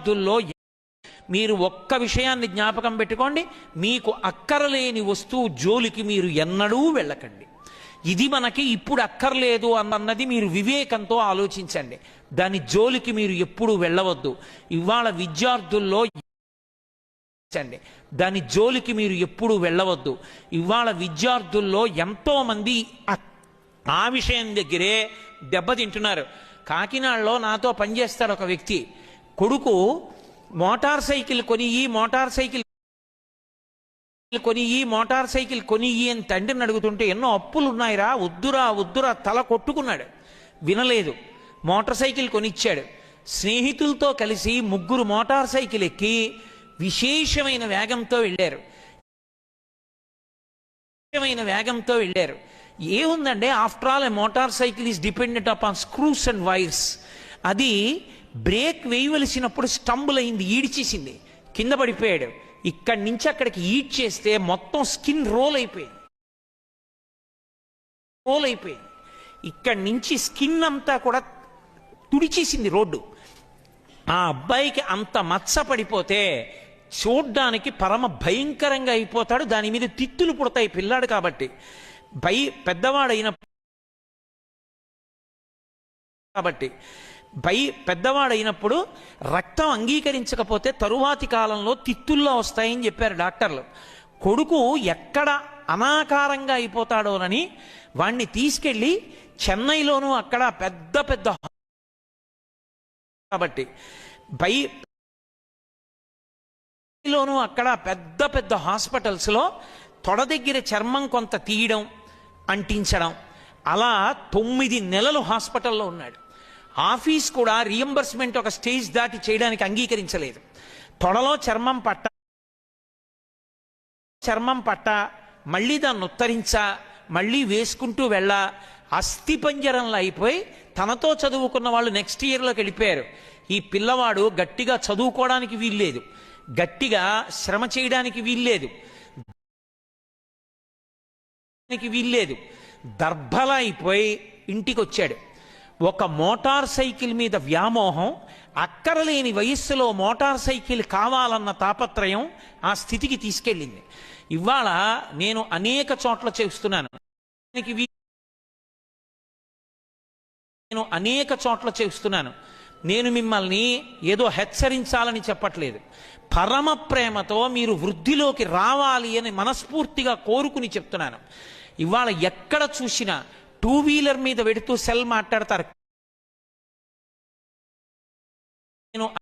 విద్యార్థుల్లో మీరు ఒక్క విషయాన్ని జ్ఞాపకం పెట్టుకోండి, మీకు అక్కరలేని వస్తువు జోలికి మీరు ఎన్నడూ వెళ్ళకండి. ఇది మనకి ఇప్పుడు అక్కర్లేదు అన్నది మీరు వివేకంతో ఆలోచించండి. దాని జోలికి మీరు ఎప్పుడు వెళ్ళవద్దు. ఇవాళ విద్యార్థుల్లో దాని జోలికి మీరు ఎప్పుడు వెళ్ళవద్దు. ఇవాళ విద్యార్థుల్లో ఎంతో మంది ఆ విషయం దగ్గరే దెబ్బతింటున్నారు. కాకినాడలో నాతో పనిచేస్తాడు ఒక వ్యక్తి. కొడుకు మోటార్ సైకిల్ కొని అని తండ్రిని అడుగుతుంటే, ఎన్నో అప్పులు ఉన్నాయిరా, వద్దురా తల కొట్టుకున్నాడు. వినలేదు. మోటార్ సైకిల్ కొనిచ్చాడు. స్నేహితులతో కలిసి ముగ్గురు మోటార్ సైకిల్ ఎక్కి విశేషమైన వేగంతో వెళ్ళారు. ఏముందంటే, after all A motor cycle is dependent upon screws and wires. అది బ్రేక్ వేయవలసినప్పుడు స్టంబుల్ అయింది, ఈడ్చేసింది, కింద పడిపోయాడు. ఇక్కడి నుంచి అక్కడికి ఈడ్ చేస్తే మొత్తం స్కిన్ రోల్ అయిపోయింది. ఇక్కడి నుంచి స్కిన్ అంతా కూడా తుడిచేసింది రోడ్డు. ఆ అబ్బాయికి అంత మచ్చ పడిపోతే చూడ్డానికి పరమ భయంకరంగా అయిపోతాడు. దాని మీద తిత్తులు పుడతాయి పిల్లాడు కాబట్టి. పెద్దవాడైనప్పుడు రక్తం అంగీకరించకపోతే తరువాతి కాలంలో తిత్తుల్లో వస్తాయని చెప్పారు డాక్టర్లు. కొడుకు ఎక్కడ అనాకారంగా అయిపోతాడోనని వాణ్ణి తీసుకెళ్ళి చెన్నైలోనూ అక్కడ పెద్ద హాస్పిటల్స్లో తొడ దగ్గర చర్మం కొంత తీయడం, అంటించడం, అలా 9 నెలలు హాస్పిటల్లో ఉన్నాడు. ఆఫీస్ కూడా రియంబర్స్మెంట్ ఒక స్టేజ్ దాటి చేయడానికి అంగీకరించలేదు. తొడలో చర్మం పట్ట మళ్ళీ దాన్ని ఉత్తరించా, మళ్ళీ వేసుకుంటూ వెళ్ళా, అస్థిపంజరంలో అయిపోయి తనతో చదువుకున్న వాళ్ళు నెక్స్ట్ ఇయర్లోకి వెళ్ళిపోయారు. ఈ పిల్లవాడు గట్టిగా చదువుకోవడానికి వీల్లేదు, గట్టిగా శ్రమ చేయడానికి వీల్లేదు, దర్భలా అయిపోయి ఇంటికి వచ్చాడు. ఒక మోటార్ సైకిల్ మీద వ్యామోహం, అక్కరలేని వయస్సులో మోటార్ సైకిల్ కావాలన్న తాపత్రయం ఆ స్థితికి తీసుకెళ్ళింది. ఇవాళ నేను అనేక చోట్ల చేస్తున్నాను. నేను మిమ్మల్ని ఏదో హెచ్చరించాలని చెప్పట్లేదు. పరమ ప్రేమతో మీరు వృద్ధిలోకి రావాలి అని మనస్ఫూర్తిగా కోరుకుని చెప్తున్నాను. ఇవాళ ఎక్కడ చూసినా 2 వీలర్ మీద వెడుతూ సెల్ మాట్లాడతారు. నేను